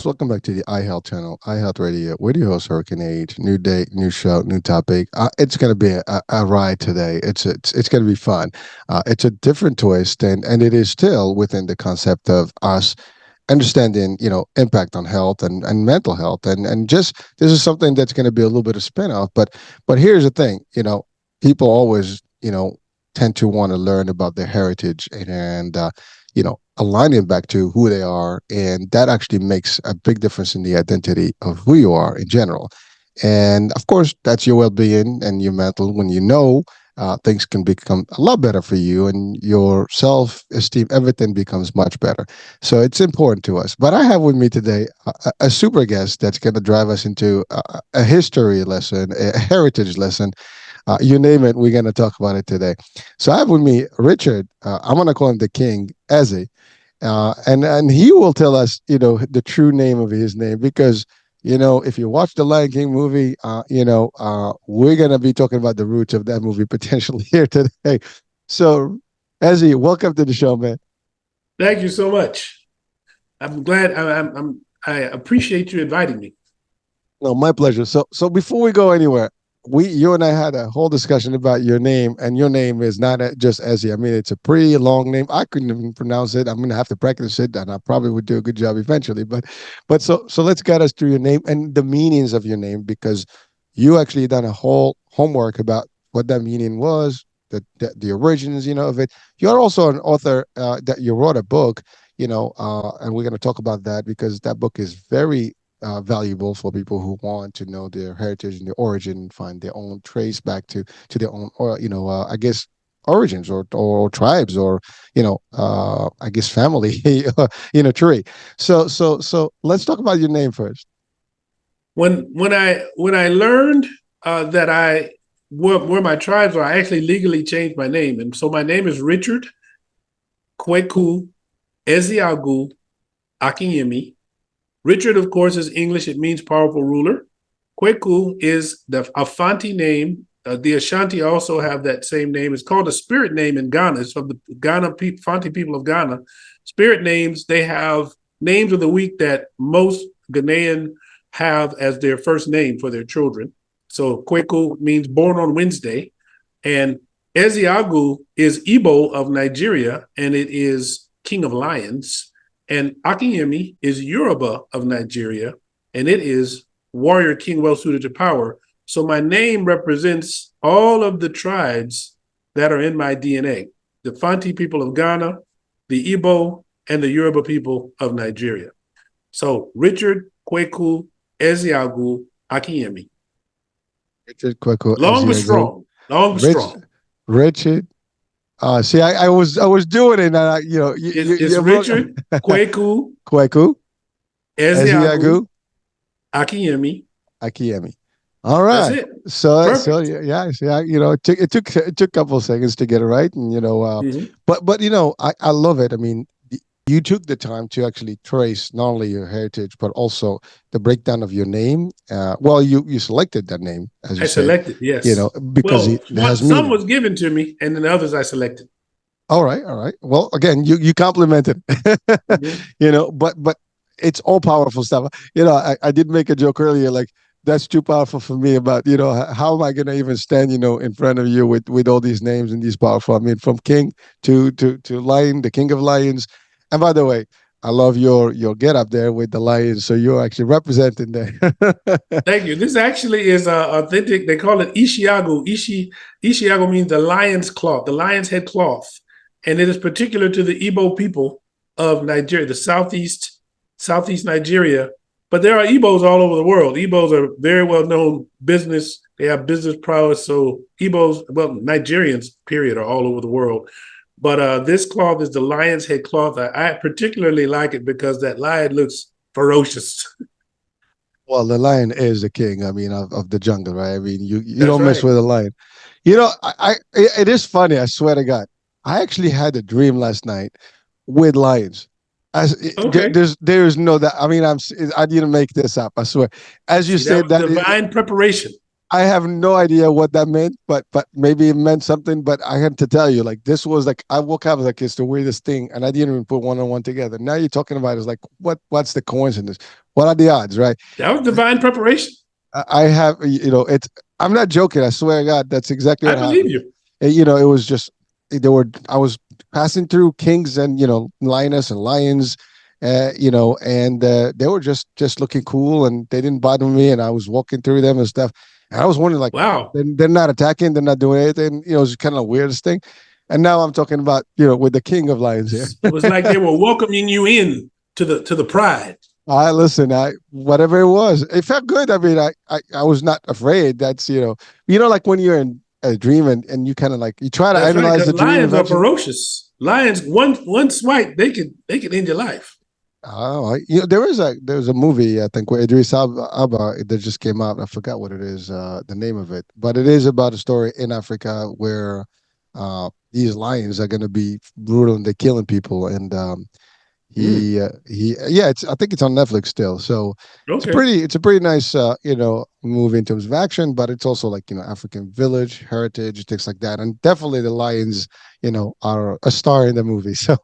welcome back to the iHealth channel, iHealth Radio. With your host, Hurricane Age. New day, new show, new topic. It's going to be a ride today. It's going to be fun. It's a different twist, and it is still within the concept of us understanding, impact on health and mental health, and just this is something that's going to be a little bit of spin off. But here's the thing, people always, tend to want to learn about their heritage and aligning back to who they are. And that actually makes a big difference in the identity of who you are in general. And of course, that's your well being and your mental. When things can become a lot better for you and your self esteem, everything becomes much better. So it's important to us. But I have with me today a super guest that's going to drive us into a history lesson, a heritage lesson. You name it, we're going to talk about it today. So I have with me Richard. I'm going to call him the King, Eze. And he will tell us, the true name of his name because, if you watch the Lion King movie, we're gonna be talking about the roots of that movie potentially here today. So, Eze, welcome to the show, man. Thank you so much. I'm glad. I appreciate you inviting me. No, my pleasure. So before we go anywhere, you and I had a whole discussion about your name, and your name is not just Ezzy. I mean, it's a pretty long name. I couldn't even pronounce it. I'm gonna have to practice it, and I probably would do a good job eventually. But let's get us through your name and the meanings of your name because you actually done a whole homework about what that meaning was, the origins, of it. You're also an author that you wrote a book, and we're gonna talk about that because that book is very valuable for people who want to know their heritage and their origin and find their own trace back to their own, or I guess origins or tribes or I guess family tree. So let's talk about your name first. When I learned that where my tribes are, I actually legally changed my name, and so my name is Richard Kweku Ezeagu Akinyemi. Richard, of course, is English. It means powerful ruler. Kweku is the Afanti name. The Ashanti also have that same name. It's called a spirit name in Ghana. It's from the Fanti people of Ghana. Spirit names, they have names of the week that most Ghanaian have as their first name for their children. So Kweku means born on Wednesday. And Ezeagu is Igbo of Nigeria, and it is king of lions. And Akinyemi is Yoruba of Nigeria, and it is warrior king well suited to power. So my name represents all of the tribes that are in my DNA, the Fanti people of Ghana, the Igbo, and the Yoruba people of Nigeria. So Richard Kweku Ezeagu Akinyemi. Richard Kweku Long but strong. Long but strong. Richard. See, I was doing it, and it's Richard Kweku Ezeagu Akinyemi. All right. That's it. So yeah. It took a couple of seconds to get it right, and but I love it. I mean, you took the time to actually trace not only your heritage but also the breakdown of your name. Well, you selected that name as you said. Selected, yes. Because it has some meaning. was given to me, and then the others I selected. All right. Well, again, you complimented. But it's all powerful stuff. I did make a joke earlier, like that's too powerful for me. About how am I going to even stand in front of you with all these names and these powerful. I mean, from king to lion, the king of lions. And by the way, I love your get up there with the lions. So you're actually representing there. Thank you. This actually is authentic. They call it Ishiagu. Ishiagu means the lion's cloth, the lion's head cloth. And it is particular to the Igbo people of Nigeria, the southeast Nigeria. But there are Igbos all over the world. Igbos are very well known business. They have business prowess. So Igbos, well, Nigerians, period, are all over the world. But this cloth is the lion's head cloth. I particularly like it because that lion looks ferocious. Well, the lion is the king. I mean, of the jungle, right? I mean, you That's don't mess right. with a lion. It is funny. I swear to God, I actually had a dream last night with lions. Okay. There's no that. I mean, I didn't make this up. I swear. As you See, that said, was divine preparation. I have no idea what that meant, but maybe it meant something. But I had to tell you, like this was like I woke up like it's the weirdest thing, and I didn't even put one on one together. Now you're talking about is like what's the coincidence? What are the odds, right? That was divine preparation. I have, it's. I'm not joking. I swear to God, that's exactly I what believe happened. you. It was just there were. I was passing through kings and lioness and lions, and they were just looking cool and they didn't bother me. And I was walking through them and stuff. And I was wondering, like, Wow. they're not attacking, they're not doing anything. It was kind of the weirdest thing. And now I'm talking about, with the king of lions here. It was like they were welcoming you in to the pride. I listen. I whatever it was, it felt good. I mean, I was not afraid. That's like when you're in a dream and you kind of like you try to That's right, analyze because the dream lions are eventually. ferocious. Lions, one swipe, they could end your life. Oh, there was a movie I think where Idris Alba that just came out. I forgot what it is, the name of it, but it is about a story in Africa where these lions are going to be brutal and they're killing people, and Mm, yeah, I think it's on Netflix still. So okay. it's a pretty nice movie in terms of action, but it's also like African village heritage things like that, and definitely the lions are a star in the movie. So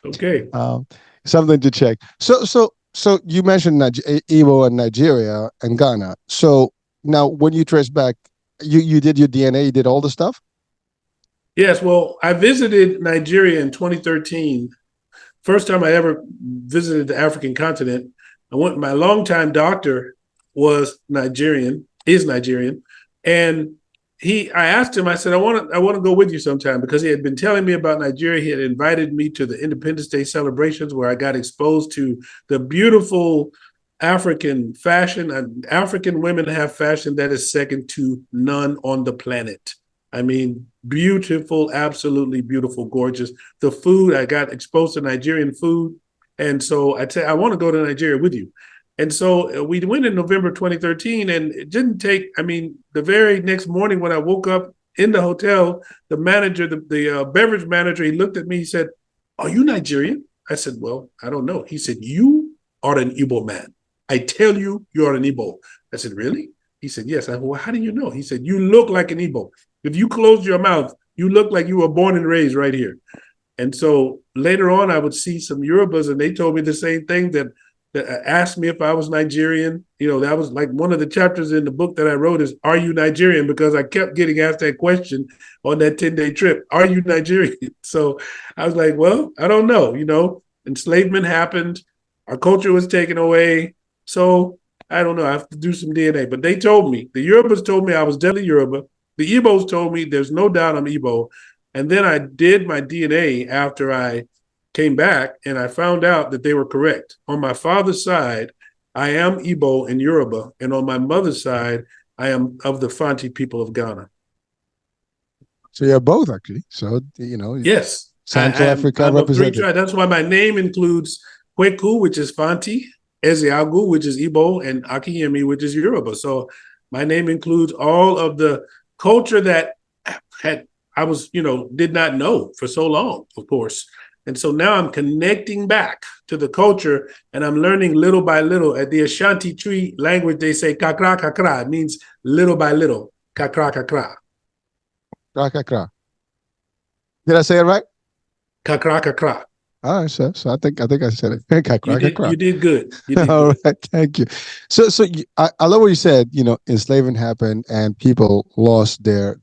Okay. um, something to check. So you mentioned Igbo and Nigeria and Ghana. So now when you trace back, you did your DNA, you did all the stuff. Yes. Well, I visited Nigeria in 2013. First time I ever visited the African continent. I went. My longtime doctor was Nigerian. Is Nigerian, and I asked him. I said, I want to go with you sometime because he had been telling me about Nigeria. He had invited me to the Independence Day celebrations where I got exposed to the beautiful African fashion. And African women have fashion that is second to none on the planet. I mean, beautiful, absolutely beautiful, gorgeous. The food, I got exposed to Nigerian food. And so I said, I want to go to Nigeria with you. And so we went in November 2013, and it didn't take, I mean, the very next morning when I woke up in the hotel, the manager, the beverage manager, he looked at me, he said, "Are you Nigerian?" I said, "Well, I don't know." He said, "You are an Igbo man. I tell you, you're an Igbo." I said, "Really?" He said, "Yes." I said, "Well, how do you know?" He said, "You look like an Igbo. If you closed your mouth, you look like you were born and raised right here." And so later on, I would see some Yorubas, and they told me the same thing that asked me if I was Nigerian. That was like one of the chapters in the book that I wrote is, "Are you Nigerian?" Because I kept getting asked that question on that 10-day trip. Are you Nigerian? So I was like, well, I don't know. Enslavement happened. Our culture was taken away. So I don't know. I have to do some DNA. But they told me, the Yorubas told me I was definitely Yoruba. The Igbos told me there's no doubt I'm Igbo. And then I did my DNA after I came back and I found out that they were correct. On my father's side, I am Igbo and Yoruba. And on my mother's side, I am of the Fanti people of Ghana. So you're both actually. So Yes, Central Africa I'm of three represented. tribes. That's why my name includes Kweku, which is Fanti, Eze which is Igbo, and Akinyemi, which is Yoruba. So my name includes all of the culture that had I was, did not know for so long, of course. And so now I'm connecting back to the culture and I'm learning little by little. At the Ashanti Tree language, they say kakra kakra. It means little by little. Kakra kakra. Kra, kra, kra. Did I say it right? Kakra kakra. All right, so I think I said it. Kra, You kra, did kra. you did good. You did All good. right, thank you. I love what you said. Enslavement happened and people lost their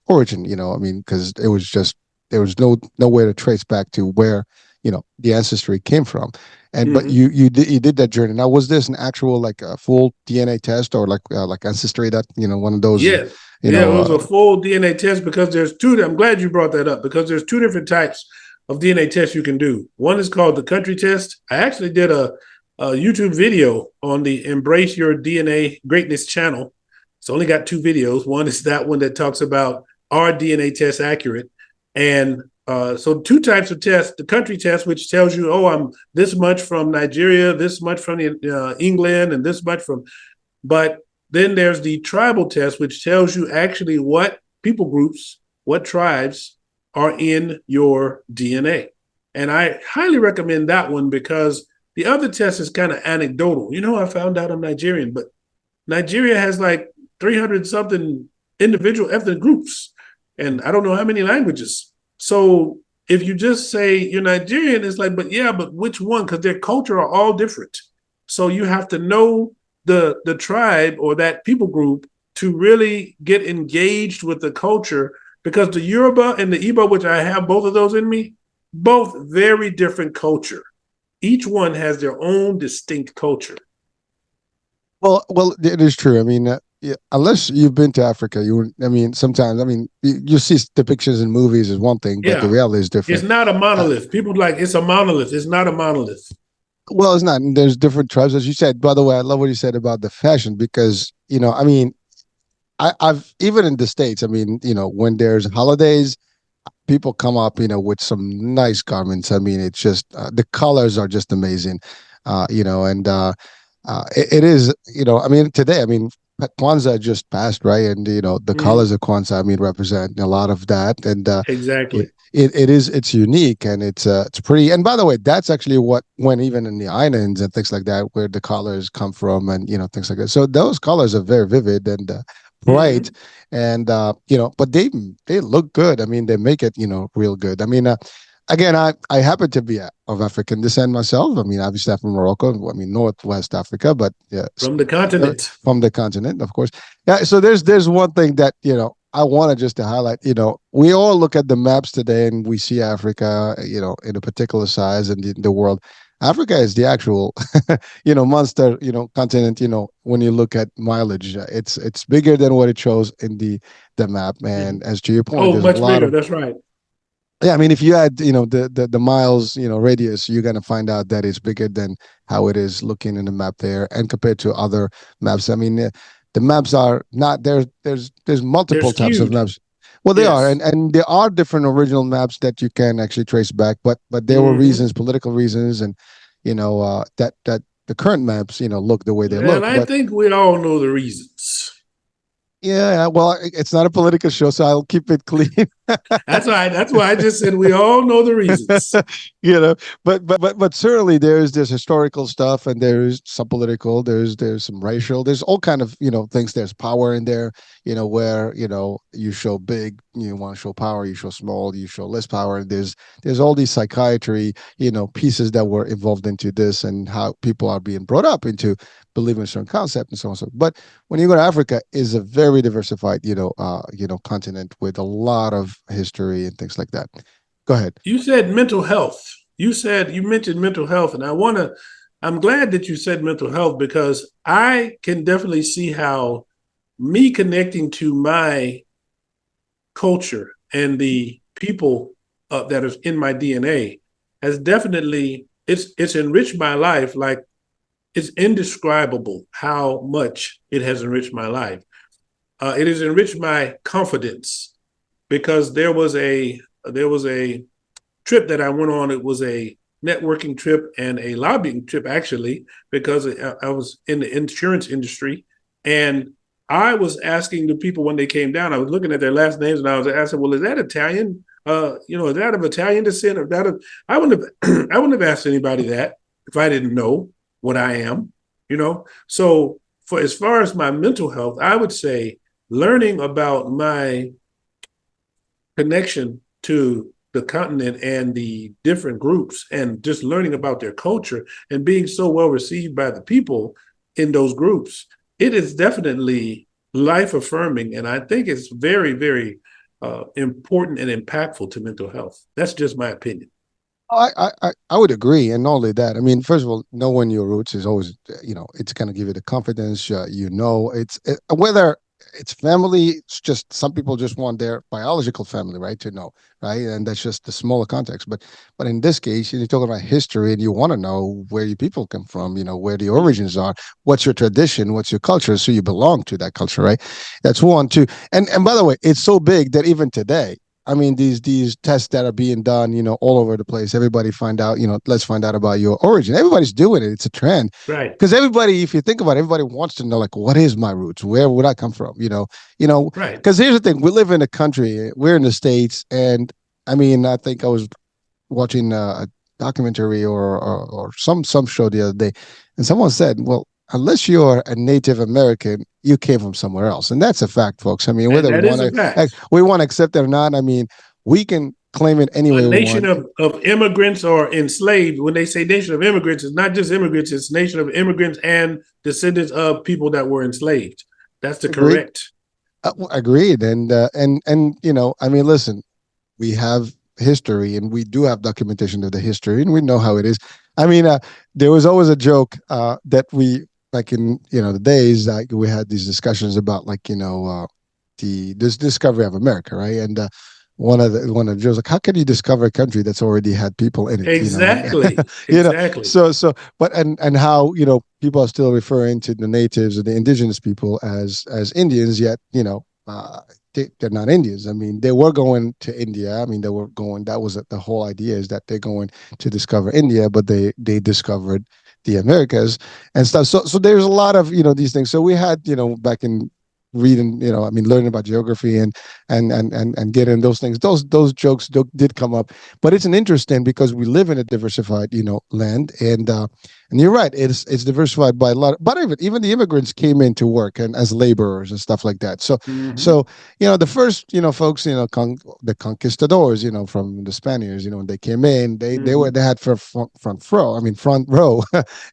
origin. I mean, because it was just there was nowhere to trace back to where the ancestry came from. And but Mm-hmm. you did that journey. Now, was this an actual like a full DNA test or like ancestry that one of those Yeah. you Yeah, it know was a full DNA test because there's two. I'm glad you brought that up because there's two different types of DNA tests you can do. One is called the country test. I actually did a YouTube video on the Embrace Your DNA Greatness channel. It's only got two videos. One is that one that talks about are DNA tests accurate? And so two types of tests. The country test, which tells you, oh, I'm this much from Nigeria, this much from England, and this much from but then there's the tribal test, which tells you actually what people groups, what tribes are in your DNA. And I highly recommend that one because the other test is kind of anecdotal. I found out I'm Nigerian, but Nigeria has like 300 something individual ethnic groups, and I don't know how many languages. So if you just say you're Nigerian, it's like, but yeah, but which one? Because their culture are all different. So you have to know the tribe or that people group to really get engaged with the culture, because the Yoruba and the Igbo, which I have both of those in me, both very different culture. Each one has their own distinct culture. Well, it is true. I mean, yeah, unless you've been to Africa, you. I mean, sometimes, I mean, you see depictions in movies is one thing, but the Yeah. reality is It's different. not a Uh, monolith. People like it's a monolith. It's not a monolith. well, it's not. There's different tribes, as you said. By the way, I love what you said about the fashion because I mean, I've even in the states. I mean, when there's holidays, people come up, with some nice garments. I mean, it's just the colors are just amazing, and it is, I mean, today, I mean, Kwanzaa just passed, right? And the Mm, colors of Kwanzaa, I mean, represent a lot of that, and it, exactly. it's unique and it's pretty. And by the way, that's actually what when even in the islands and things like that, where the colors come from, and things like that. So those colors are very vivid and bright, Mm-hmm. and but they look good. I mean, they make it real good. I mean, again, I happen to be of African descent myself. I mean, obviously I'm from Morocco. I mean, Northwest Africa, but yeah, From the continent. from the continent, of course. Yeah. So there's one thing that I wanted just to highlight. We all look at the maps today and we see Africa, in a particular size in the world. Africa is the actual, monster, continent. When you look at mileage, it's bigger than what it shows in the map. And Mhm. as to your point, Oh, there's a much lot bigger. of That's right. yeah, I mean, if you add, the miles, radius, you're gonna find out that it's bigger than how it is looking in the map there, and compared to other maps. I mean, the maps are not there. There's They're multiple types of skewed. maps. Well, they are, Yes. and there are different original maps that you can actually trace back. But there were Mm-hmm. reasons, political reasons, and that the current maps, look the way they And look. I But think we all know the reasons. yeah, well, it's not a political show, so I'll keep it clean. That's why. That's why I just said we all know the reasons. you know but certainly there's historical stuff, and there's some political, there's some racial, there's all kind of things. There's power in there, where you show big, you want to show power, you show small, you show less power. And there's all these psychiatry pieces that were involved into this, and how people are being brought up into believing a certain concept and so on. So but when you go to Africa, is a very diversified continent with a lot of history and things like that. Go ahead. You said mental health. You mentioned mental health, and I'm glad that you said mental health, because I can definitely see how me connecting to my culture and the people that is in my DNA has definitely it's enriched my life. Like, it's indescribable how much it has enriched my life. It has enriched my confidence, because there was a trip that I went on. It was a networking trip and a lobbying trip, actually, because I was in the insurance industry. And I was asking the people when they came down, I was looking at their last names, and I was asking, well, is that Italian? Is that of Italian descent? Or that of, I wouldn't have I wouldn't have asked anybody that if I didn't know what I am, So for as far as my mental health, I would say learning about my connection to the continent and the different groups, and just learning about their culture and being so well received by the people in those groups, it is definitely life affirming. And I think it's very, very important and impactful to mental health. That's just my opinion. I would agree, and not only that. I mean, first of all, knowing your roots is always, it's going to give you the confidence. Whether it's family. It's just some people just want their biological family, right, to know, right, and that's just the smaller context. But in this case, you're talking about history, and you want to know where your people come from, where the origins are, what's your tradition, what's your culture, so you belong to that culture, right? That's one, two, and by the way, it's so big that even today, I mean, these tests that are being done, all over the place. Everybody find out, let's find out about your origin. Everybody's doing it. It's a trend. Right, Because everybody, if you think about it, everybody wants to know, like, what is my roots? Where would I come from? right. Because here's the thing: we live in a country, we're in the States, and I mean, I think I was watching a documentary or some show the other day, and someone said, "Well, unless you're a Native American, you came from somewhere else, and that's a fact, folks. I mean, And whether that is a fact. we want to accept it or not, I mean, we can claim it any A way we nation want. of immigrants or enslaved, when they say nation of immigrants, it's not just immigrants, it's nation of immigrants and descendants of people that were enslaved. That's the Agreed, correct. agreed, and I mean, listen, we have history and we do have documentation of the history and we know how it is. I mean, there was always a joke that we like in the days like we had these discussions about like the this discovery of America, right? And one of the jokes like, how can you discover a country that's already had people in it? And Exactly. you know, Exactly. so but and how people are still referring to the natives or the indigenous people as Indians, yet they're not Indians. I mean, they were going to India. I mean, they were going. That was the whole idea is that they're going to discover India, but they discovered the Americas and stuff. So there's a lot of these things. So we had back in reading I mean learning about geography and getting those things those jokes did come up, but it's an interesting because we live in a diversified land, and you're right, it's diversified by a lot, but even the immigrants came in to work and as laborers and stuff like that. So Mm-hmm. so the first folks the conquistadors from the Spaniards, when they came in, Mm-hmm. they had front row, I mean front row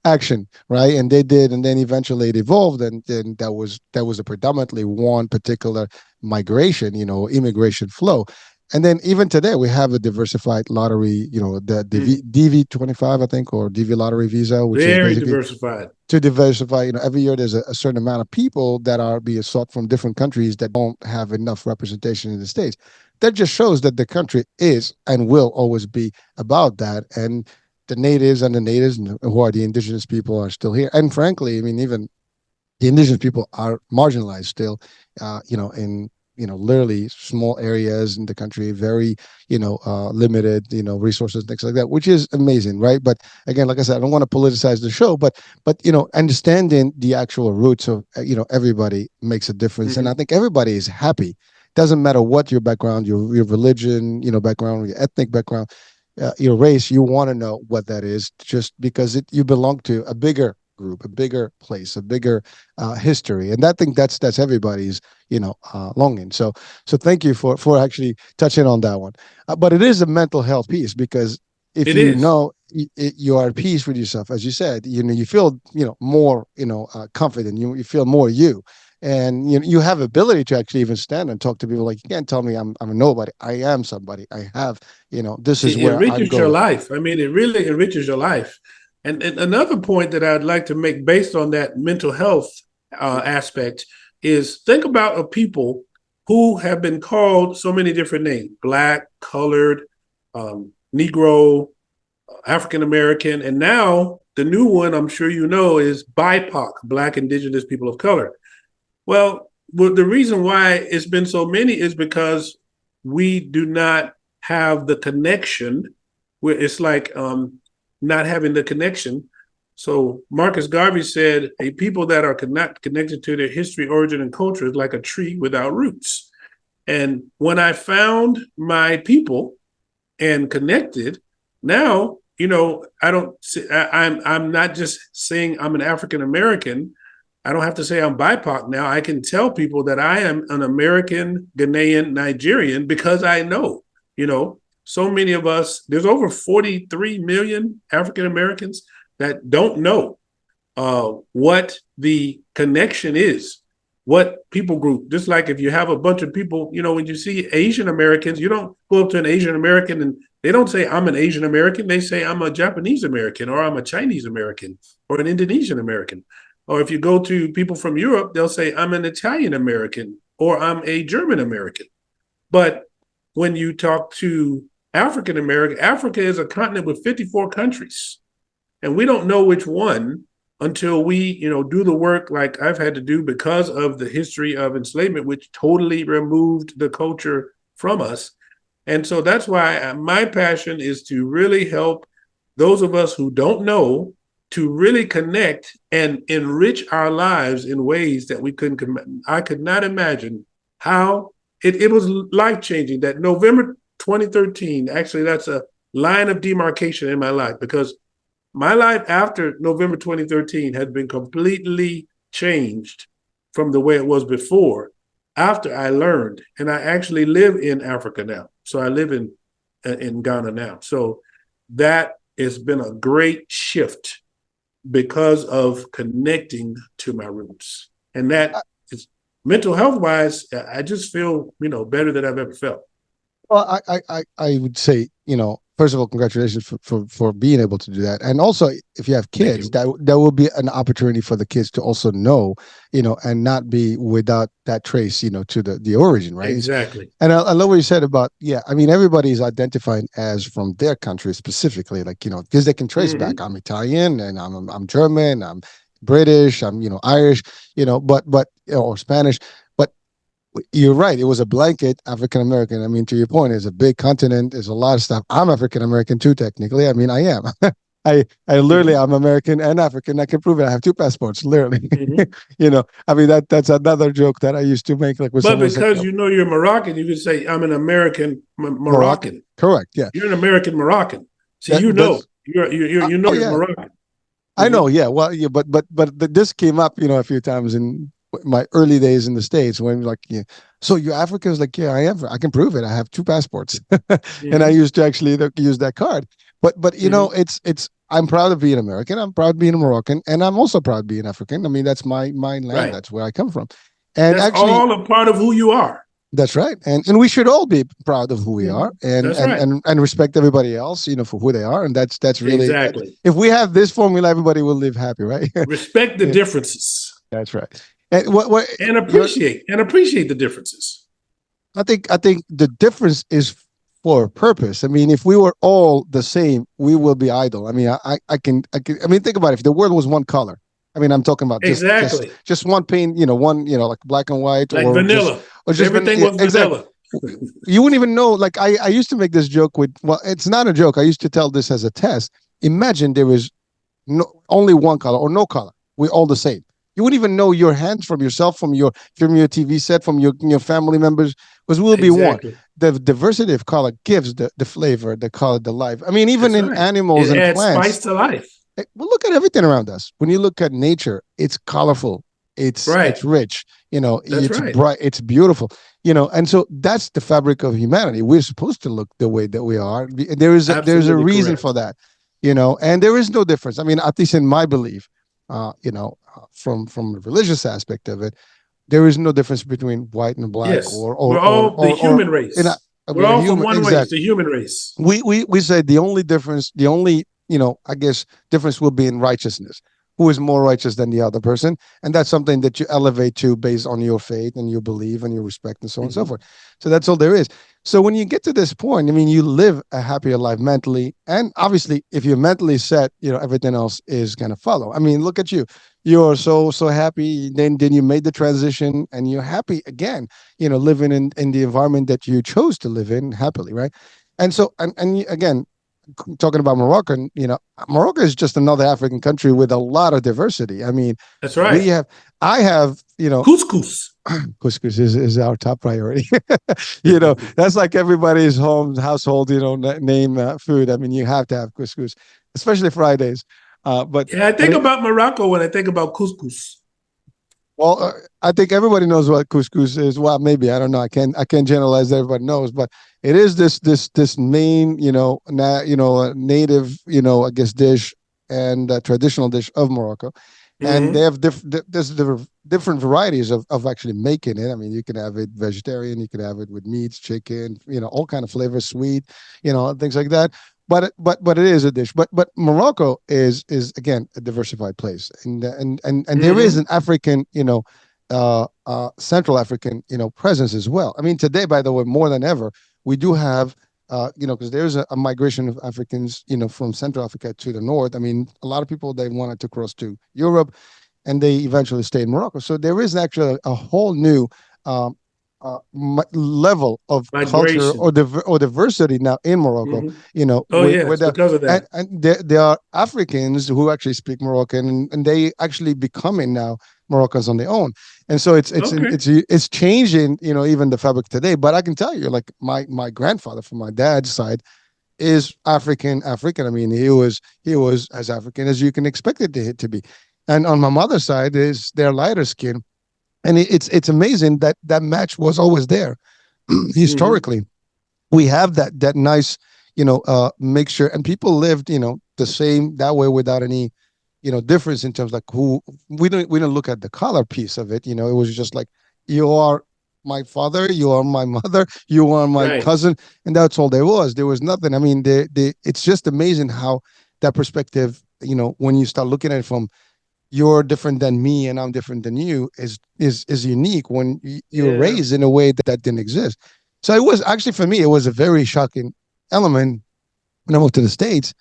action, right? And they did, and then eventually it evolved, and then that was a predominantly one particular migration, immigration flow. And then even today we have a diversified lottery, the Mm-hmm. DV-25, I think, or DV lottery visa, which is Very basically diversified. to diversify. Every year there's a certain amount of people that are being sought from different countries that don't have enough representation in the States. That just shows that the country is and will always be about that. And the natives who are the indigenous people are still here. And frankly, I mean, even the indigenous people are marginalized still, in literally small areas in the country, very limited resources, things like that, which is amazing, right? But again, like I said, I don't want to politicize the show, but understanding the actual roots of everybody makes a difference, and I Mm-hmm. think everybody is happy. Doesn't matter what your background, your religion, background, your ethnic background, your race, you want to know what that is, just because you belong to a bigger group, a bigger place, a bigger history, and I think that's everybody's longing. So thank you for actually touching on that one. But it is a mental health piece because if It is. you are at peace with yourself, as you said, you feel more confident. You feel more you. And you have ability to actually even stand and talk to people. Like, you can't tell me I'm a nobody. I am somebody. I have this is It where I'm enriches your going. life. I mean, it really enriches your life. And another point that I'd like to make based on that mental health aspect is think about a people who have been called so many different names: Black, colored, Negro, African American. And now the new one, I'm sure you know, is BIPOC, Black, Indigenous, People of Color. Well, the reason why it's been so many is because we do not have the connection. Where it's like not having the connection. So Marcus Garvey said, "A people that are not connected to their history, origin, and culture is like a tree without roots." And when I found my people and connected, now I don't. I'm not just saying I'm an African American. I don't have to say I'm BIPOC now. I can tell people that I am an American, Ghanaian, Nigerian because I know, so many of us, there's over 43 million African Americans that don't know what the connection is, what people group. Just like if you have a bunch of people, when you see Asian Americans, you don't go up to an Asian American and they don't say, I'm an Asian American. They say, I'm a Japanese American, or I'm a Chinese American, or an Indonesian American. Or if you go to people from Europe, they'll say, I'm an Italian American, or I'm a German American. But when you talk to African American, Africa is a continent with 54 countries, and we don't know which one until we do the work like I've had to do because of the history of enslavement, which totally removed the culture from us. And so that's why my passion is to really help those of us who don't know to really connect and enrich our lives in ways that we couldn't. I could not imagine how it was life changing. That November 2013, actually, that's a line of demarcation in my life because my life after November 2013 had been completely changed from the way it was before after I learned. And I actually live in Africa now. So I live in Ghana now. So that has been a great shift because of connecting to my roots. And that is mental health wise, I just feel, better than I've ever felt. Well, I would say, first of all, congratulations for being able to do that. And also, if you have Thank kids, you. that will be an opportunity for the kids to also know, and not be without that trace, to the origin, right? Exactly. And I love what you said about, yeah, I mean, everybody's identifying as from their country specifically, like, because they can trace back. Mm-hmm. I'm Italian and I'm German, I'm British, I'm, Irish, or Spanish. But you're right. It was a blanket African American. I mean, to your point, it's a big continent. There's a lot of stuff. I'm African American too, technically. I mean, I am. I literally, Mm-hmm. I'm American and African. I can prove it. I have two passports, literally. Mm-hmm. I mean, that's another joke that I used to make, like when But someone's like, because you're Moroccan, you can say, I'm an American Moroccan. Moroccan. Correct. Yeah. You're an American Moroccan. See, That's oh you're yeah, Moroccan. I Mm-hmm. know. Yeah. Well, yeah, but this came up, a few times in my early days in the States when like, yeah, so you're African? I was like, yeah, I am. I can prove it. I have two passports, and I Mm-hmm. used to actually use that card. But Mm-hmm. it's. I'm proud of being American. I'm proud of being a Moroccan, and I'm also proud of being African. I mean, that's my land. Right. That's where I come from, and That's actually, all a part of who you are. that's right. And we should all be proud of who we Mm-hmm. are and That's and right. and and respect everybody else, for who they are. And that's really Exactly. if we have this formula, everybody will live happy, right? Respect the Yeah, differences that's right. And what and you're appreciate the differences. I think the difference is for a purpose. I mean, if we were all the same, we will be idle. I mean, I mean, think about it. If the world was one color, I mean, I'm talking about Exactly. just one paint, one, like black and white, Like vanilla. or just Everything yeah, was exactly. vanilla. You wouldn't even know. Like I used to make this joke with. Well, it's not a joke. I used to tell this as a test. Imagine there was only one color or no color. We're all the same. You wouldn't even know your hands from yourself, from your TV set, from your family members, because we'll be one. Exactly. The diversity of color gives the flavor, the color, the life. I mean, even That's in right. animals It and adds plants, spice to life. well, look at everything around us. When you look at nature, it's colorful, it's Right. rich, That's it's right. bright, it's beautiful, and so that's the fabric of humanity. We're supposed to look the way that we are. There's a Absolutely reason for correct. that, and there is no difference. I mean, at least in my belief, from the religious aspect of it, there is no difference between white and black Yes. or We're or or all the or, or human in a, race. We're we're all from human, one race, exactly. the human race. We said the only difference, the only, I guess difference will be in righteousness. Who is more righteous than the other person? And that's something that you elevate to based on your faith and your belief and your respect and so on and so Mm-hmm. forth. So that's all there is. So when you get to this point, I mean, you live a happier life mentally, and obviously, if you're mentally set, everything else is gonna follow. I mean, look at you. You're so happy. Then you made the transition, and you're happy again. Living in the environment that you chose to live in happily, right? And so, and again, talking about Moroccan, Morocco is just another African country with a lot of diversity. I mean, That's we right. have, I have, Couscous. couscous is our top priority. That's like everybody's home household, name food. I mean, you have to have couscous, especially Fridays. But Yeah, I but think it, about Morocco when I think about couscous. well, I think everybody knows what couscous is. Well, maybe I don't know. I can't generalize that everybody knows, but it is this main native I guess dish and traditional dish of Morocco, and they Mm-hmm. have there's different varieties of actually making it. I mean, you can have it vegetarian, you can have it with meats, chicken, all kind of flavors, sweet, things like that. But it is a dish. But Morocco is again a diversified place, and there is Mm-hmm. an African, Central African, presence as well. I mean, today, by the way, more than ever, we do have, because there's a migration of Africans, from Central Africa to the north. I mean, a lot of people they wanted to cross to Europe, and they eventually stayed in Morocco. So there is actually a whole new um, level of culture or Migration. diversity now in Morocco. Mm-hmm. Oh, Where yes, the because of that. and there are Africans who actually speak Moroccan, and they actually becoming now Moroccans on their own. And so Okay. it's changing, even the fabric today. But I can tell you, like my grandfather from my dad's side, is African. I mean, he was as African as you can expect it to be. And on my mother's side is their lighter skin, and it's amazing that that match was always there Mm-hmm. historically. We have that nice, mixture, and people lived, the same that way without any, difference in terms like who. We don't look at the color piece of it. It was just like, you are my father, you are my mother, you are my Right. cousin, and that's all there was. There was nothing. I mean, it's just amazing how that perspective, when you start looking at it from, you're different than me and I'm different than you, is unique when you were Yeah. raised in a way that didn't exist. So it was actually, for me, it was a very shocking element when I moved to the States,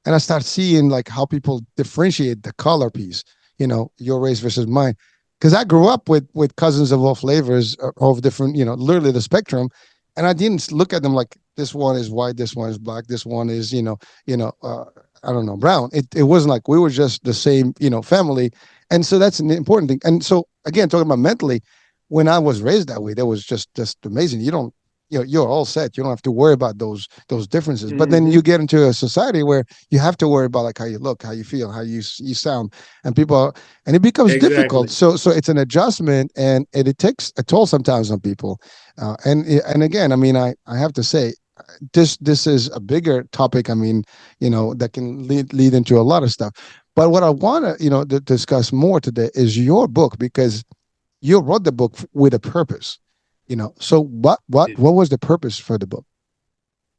and I started seeing like how people differentiate the color piece, your race versus mine. Because I grew up with cousins of all flavors, of different, literally the spectrum, and I didn't look at them like this one is white, this one is black, this one is, you know, uh, I don't know, brown. It wasn't like we were just the same, family, and so that's an important thing. And so again, talking about mentally, when I was raised that way, that was just amazing. You don't, you're all set. You don't have to worry about those differences. But then you Mm-hmm. get into a society where you have to worry about like how you look, how you feel, how you sound, and people are, and it becomes difficult. Exactly. So it's an adjustment, and it takes a toll sometimes on people. And again, I mean, I have to say, this is a bigger topic. I mean, that can lead into a lot of stuff. But what I want to discuss more today is your book, because you wrote the book with a purpose. So what was the purpose for the book?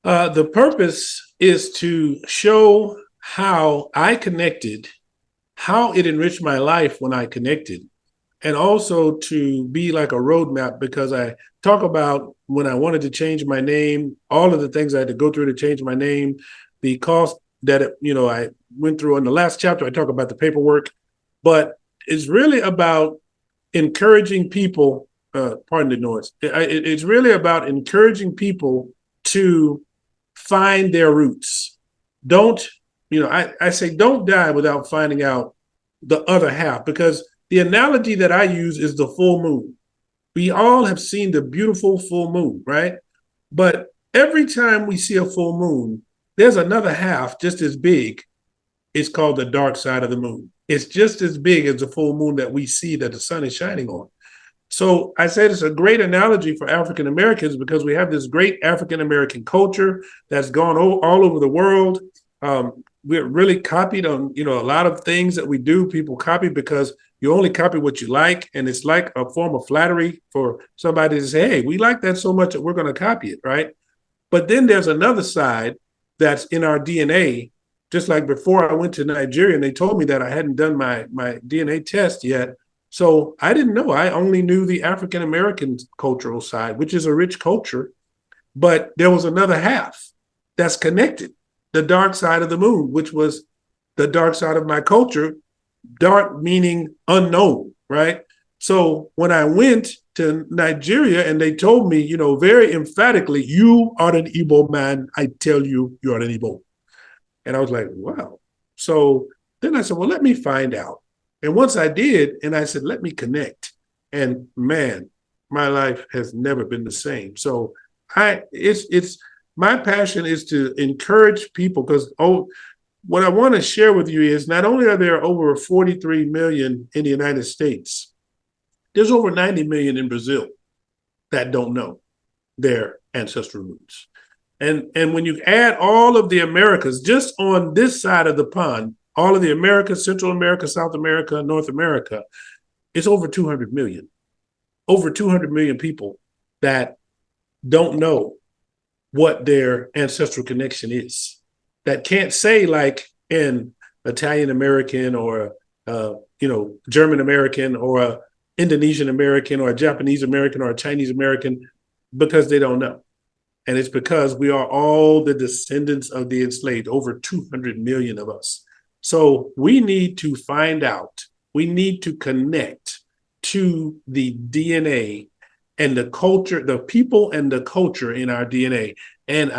The purpose is to show how I connected, how it enriched my life when I connected, and also to be like a roadmap, because I talk about when I wanted to change my name, all of the things I had to go through to change my name, the cost that I went through. In the last chapter, I talk about the paperwork, but it's really about encouraging people. Pardon the noise. It's really about encouraging people to find their roots. Don't, I say don't die without finding out the other half, because the analogy that I use is the full moon. We all have seen the beautiful full moon, right? But every time we see a full moon, there's another half just as big. It's called the dark side of the moon. It's just as big as the full moon that we see that the sun is shining on. So I said it's a great analogy for African Americans, because we have this great African American culture that's gone all over the world. We're really copied on, a lot of things that we do. People copy because you only copy what you like, and it's like a form of flattery for somebody to say, "Hey, we like that so much that we're going to copy it," right? But then there's another side that's in our DNA. Just like before I went to Nigeria, and they told me that I hadn't done my DNA test yet. So I didn't know. I only knew the African American cultural side, which is a rich culture. But there was another half that's connected, the dark side of the moon, which was the dark side of my culture. Dark meaning unknown, right? So when I went to Nigeria and they told me, very emphatically, "You are an Igbo man. I tell you, you are an Igbo." And I was like, wow. So then I said, well, let me find out. And once I did, and I said, let me connect. And man, my life has never been the same. So it's my passion is to encourage people, because what I want to share with you is not only are there over 43 million in the United States, there's over 90 million in Brazil that don't know their ancestral roots. And when you add all of the Americas, just on this side of the pond, all of the Americas, Central America, South America, North America, it's over 200 million. Over 200 million people that don't know what their ancestral connection is, that can't say like an Italian American or German American or a Indonesian American or a Japanese American or a Chinese American, because they don't know. And it's because we are all the descendants of the enslaved, over 200 million of us. So we need to find out, we need to connect to the DNA and the culture, the people and the culture in our DNA. And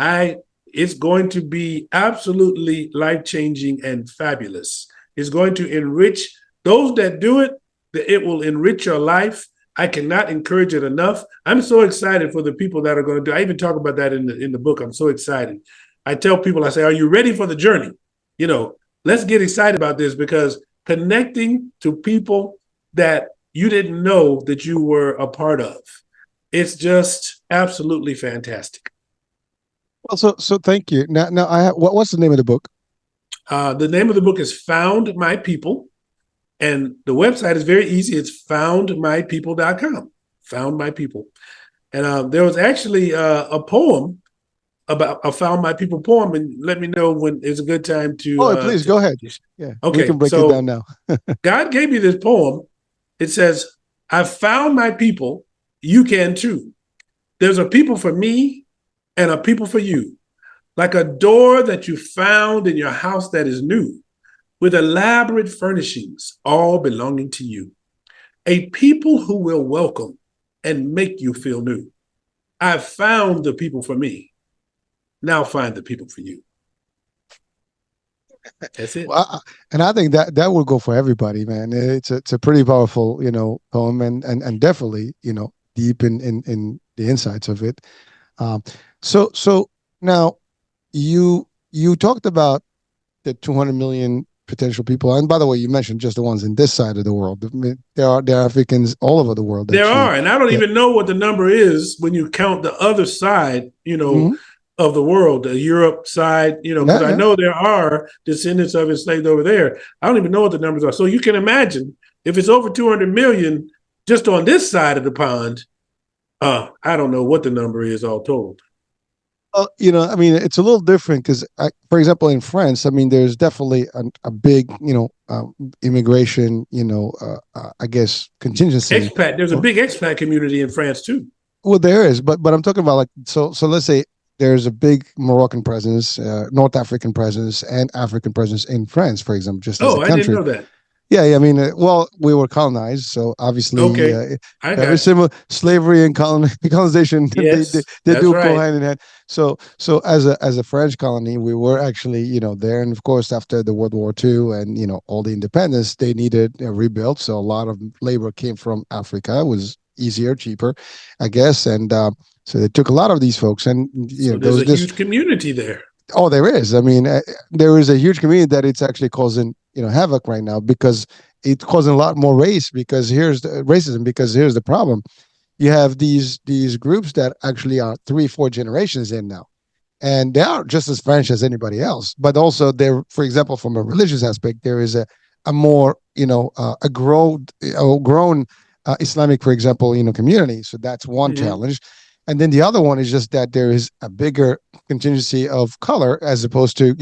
it's going to be absolutely life-changing and fabulous. It's going to enrich those that do it, that it will enrich your life. I cannot encourage it enough. I'm so excited for the people that are going to do. I even talk about that in the book. I'm so excited. I tell people, I say, are you ready for the journey? You know, let's get excited about this because connecting to people that you didn't know that you were a part of, it's just absolutely fantastic. Well, so thank you. Now I have, what's the name of the book? The name of the book is Found My People, and the website is very easy. It's foundmypeople.com. Found My People. And there was actually a poem about a Found My People poem, and let me know when it's a good time Oh, please to go ahead. Yeah, we can okay, break it down so now. God gave me this poem. It says, I found my people, you can too. There's a people for me and a people for you. Like a door that you found in your house that is new, with elaborate furnishings, all belonging to you. A people who will welcome and make you feel new. I've found the people for me. Now find the people for you. That's it. Well, and I think that that will go for everybody, man. It's a pretty powerful, poem, and definitely, deep in the insights of it. Um, so now you talked about the 200 million potential people, and by the way, you mentioned just the ones in this side of the world. I mean, there are Africans all over the world There actually. are, and I don't That even know what the number is when you count the other side, mhm. of the world, the Europe side, because Yeah, I yeah. know there are descendants of enslaved over there. I don't even know what the numbers are. So you can imagine if it's over 200 million just on this side of the pond, I don't know what the number is all told. Well, I mean, it's a little different because, for example, in France, I mean, there's definitely a big, immigration, I guess, contingency. Expat, there's a Or, big expat community in France too. well, there is, but I'm talking about like so. Let's say there's a big Moroccan presence, North African presence, and African presence in France, for example, just as a Oh, I didn't country. know that. Yeah, yeah, I mean, well, we were colonized, so obviously, Okay, I very got you. similar. Slavery and colonization, they, they Yes, they that's do go right. hand in hand. So as a French colony, we were actually, there, and of course, after the World War II and all the independence, they needed a rebuild. So a lot of labor came from Africa. It was easier, cheaper, I guess, and so they took a lot of these folks, and So there's those a this. huge community there. Oh, there is. I mean, there is a huge community that it's actually causing, havoc right now because it's causing a lot more racism. Because here's the problem: you have these groups that actually are 3, 4 generations in now, and they are just as French as anybody else. But also, there, for example, from a religious aspect, there is a more, grown Islamic, for example, community. So that's one Mm-hmm. challenge. And then the other one is just that there is a bigger contingency of color as opposed to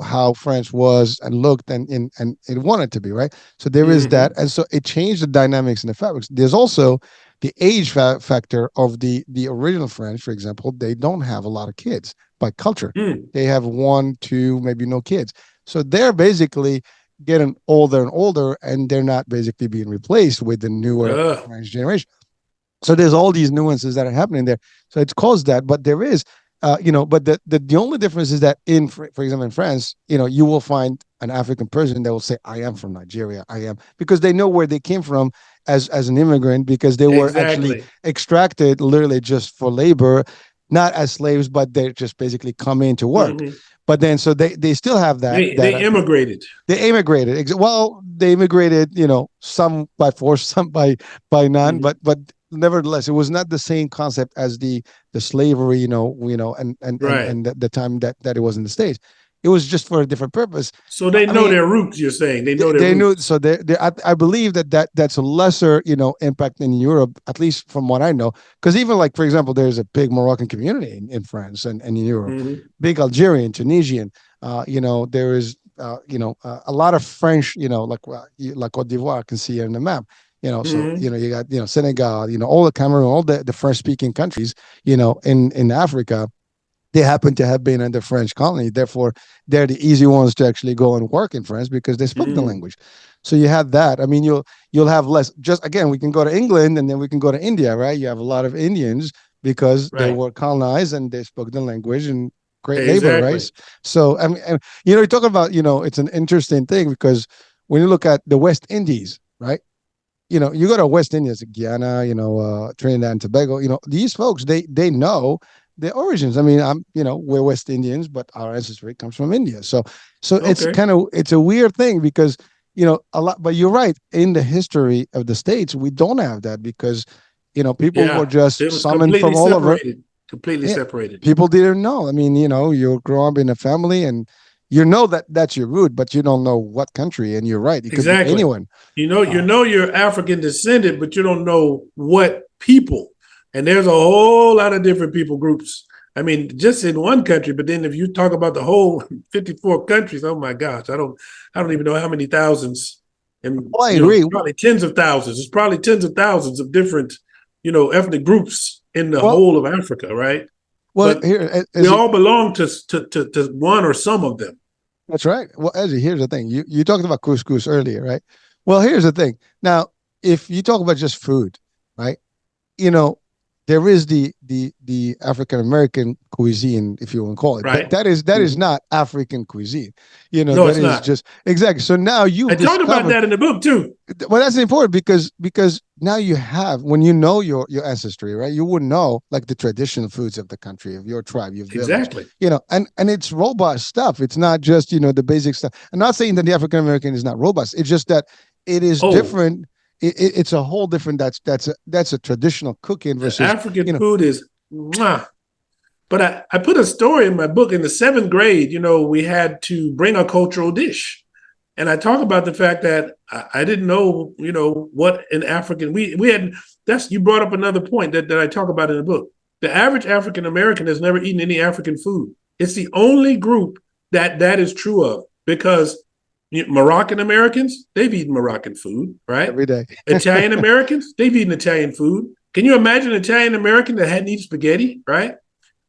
how France was and looked and it wanted to be, right. So there is that, Mm-hmm. and so it changed the dynamics and the fabrics. There's also the age factor of the original French, for example. They don't have a lot of kids by culture. Mm. They have one, two, maybe no kids. So they're basically getting older and older, and they're not basically being replaced with the newer Uh, French generation. So there's all these nuances that are happening there. So it's caused that, but there is, but the only difference is that for example, in France, you will find an African person that will say, "I am from Nigeria. I am," because they know where they came from as an immigrant, because they were actually exactly. extracted literally just for labor, not as slaves, but they just basically come in to work. Mm-hmm. But then, so they still have that They immigrated. they immigrated. Well, they immigrated, some by force, some by none, Mm-hmm. but nevertheless, it was not the same concept as the slavery, Right. and the time that it was in the States. It was just for a different purpose. So they I know mean, their roots. You're saying they know their they knew, roots. so I believe that's a lesser, impact in Europe, at least from what I know. Because even, like, for example, there's a big Moroccan community in France and in Europe, Mm-hmm. big Algerian, Tunisian. There is a lot of French, like Cote d'Ivoire, I can see it in the map. So Mm-hmm. you got Senegal, all the Cameroon, all the French speaking countries, in Africa. They happen to have been in the French colony. Therefore, they're the easy ones to actually go and work in France because they spoke the Mm-hmm. language. So you have that. I mean, you'll have less. Just again, we can go to England and then we can go to India, right? You have a lot of Indians because they Right. were colonized and they spoke the language and great labor, right? Exactly. So I mean, you talk about, it's an interesting thing because when you look at the West Indies, right? You go to West Indies, Guyana, Trinidad and Tobago. These folks, they know the origins. I mean, we're West Indians, but our ancestry comes from India. So it's Okay. it's a weird thing because a lot. But you're right. In the history of the states, we don't have that because people were Yeah. just It was summoned completely from all over. separated. Completely Yeah, separated. people didn't know. I mean, you grow up in a family and that that's your root, but you don't know what country. And you're right, it could be Exactly. anyone. You know you're African descendant, but you don't know what people. And there's a whole lot of different people groups. I mean, just in one country, but then if you talk about the whole 54 countries, oh my gosh, I don't even know how many thousands, and Well, I agree. probably tens of thousands. It's probably tens of thousands of different, ethnic groups in the Well, whole of Africa, right? well, But here we as you, all belong to one or some of them. that's right. Well, Ezzy, here's the thing. You talked about couscous earlier, right? Well, here's the thing. Now, if you talk about just food, right? You know, there is the African American cuisine, if you want to call it, but Right? that is Mhm. not African cuisine. No, That it's is not. just exactly. So now I you've talked about discovered. that in the book too. Well, that's important because now you have, when you know your ancestry, right? You would know like the traditional foods of the country, of your tribe, your village, Exactly. and it's robust stuff. It's not just the basic stuff. I'm not saying that the African American is not robust. It's just that it is Oh, different. It's a whole different. That's a traditional cooking the versus African food is mwah. But I put a story in my book in the seventh grade. We had to bring a cultural dish. And I talk about the fact that I didn't know, what an African we had. That's you brought up another point that I talk about in the book. The average African American has never eaten any African food. It's the only group that is true of because Moroccan Americans, they've eaten Moroccan food, right? every day. Italian Americans, they've eaten Italian food. Can you imagine an Italian American that hadn't eaten spaghetti, right?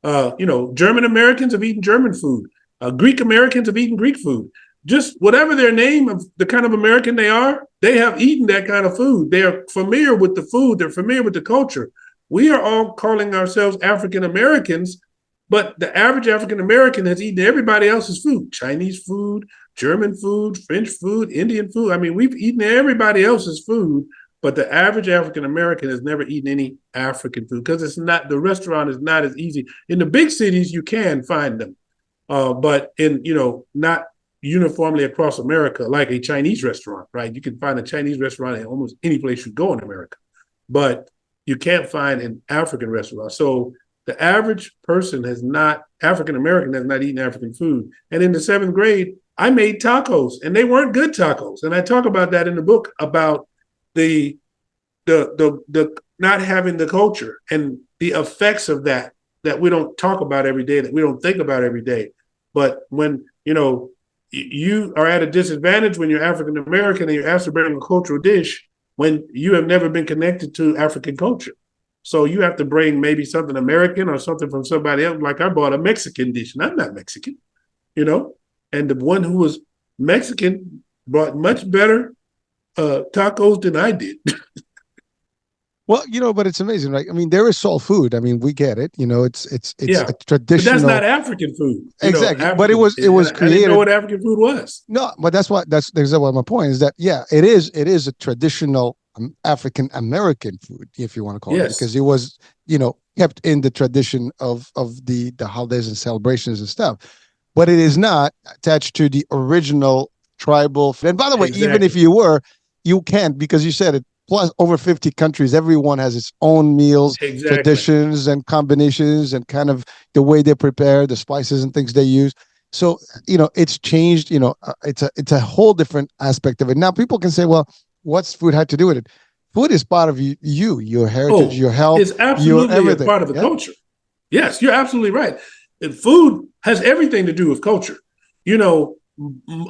German Americans have eaten German food. Greek Americans have eaten Greek food. Just whatever their name of the kind of American they are, they have eaten that kind of food. They are familiar with the food. They're familiar with the culture. We are all calling ourselves African Americans, but the average African American has eaten everybody else's food: Chinese food, German food, French food, Indian food. I mean, we've eaten everybody else's food, but the average African American has never eaten any African food because the restaurant is not as easy. In the big cities, you can find them, but not uniformly across America like a Chinese restaurant, right? You can find a Chinese restaurant in almost any place you go in America, but you can't find an African restaurant. So the average person African American has not eaten African food. And in the seventh grade, I made tacos and they weren't good tacos. And I talk about that in the book about the the not having the culture and the effects of that we don't talk about every day, that we don't think about every day. But when you are at a disadvantage when you're African American and you're asked to bring a cultural dish when you have never been connected to African culture. So you have to bring maybe something American or something from somebody else. Like I bought a Mexican dish, and I'm not Mexican, you know. And the one who was Mexican brought much better tacos than I did. Well, but it's amazing, right? I mean, there is soul food. I mean, we get it. It's Yeah, a but that's not traditional. African food. Exactly, but it African. was it was I didn't know created. what African food was. No, but that's exactly what my point is, that yeah, it is a traditional African American food, if you want to call it, Yes, because it was kept in the tradition of the holidays and celebrations and stuff, but it is not attached to the original tribal. And by the way, even if exactly, you were, you can't, because you said it. Plus, over 50 countries, everyone has its own meals, exactly. traditions, and combinations, and kind of the way they prepare, the spices and things they use. So it's changed. It's a whole different aspect of it. Now people can say, well, what's food had to do with it? Food is part of you, your heritage, Oh, your health, it's your absolutely a everything. part of the Yeah. culture. Yes, you're absolutely right. And food has everything to do with culture. You know,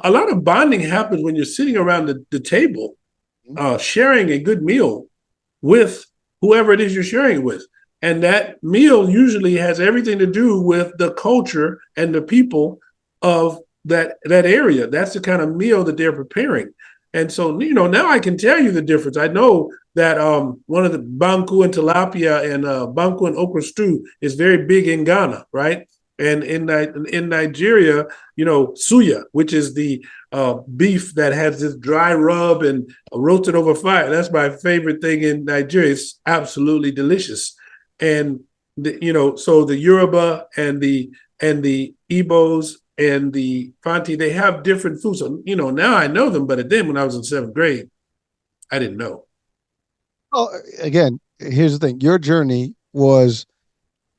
a lot of bonding happens when you're sitting around the table, sharing a good meal with whoever it is you're sharing it with. And that meal usually has everything to do with the culture and the people of that area. That's the kind of meal that they're preparing. And so, now I can tell you the difference. I know that one of the banku and tilapia and banku and okra stew is very big in Ghana, right? And in Nigeria, suya, which is the beef that has this dry rub and roasted over fire. That's my favorite thing in Nigeria. It's absolutely delicious. And So the Yoruba and the Igbos and the Fanti, they have different foods. So, now I know them, but then when I was in seventh grade, I didn't know. Oh, again, here's the thing: your journey was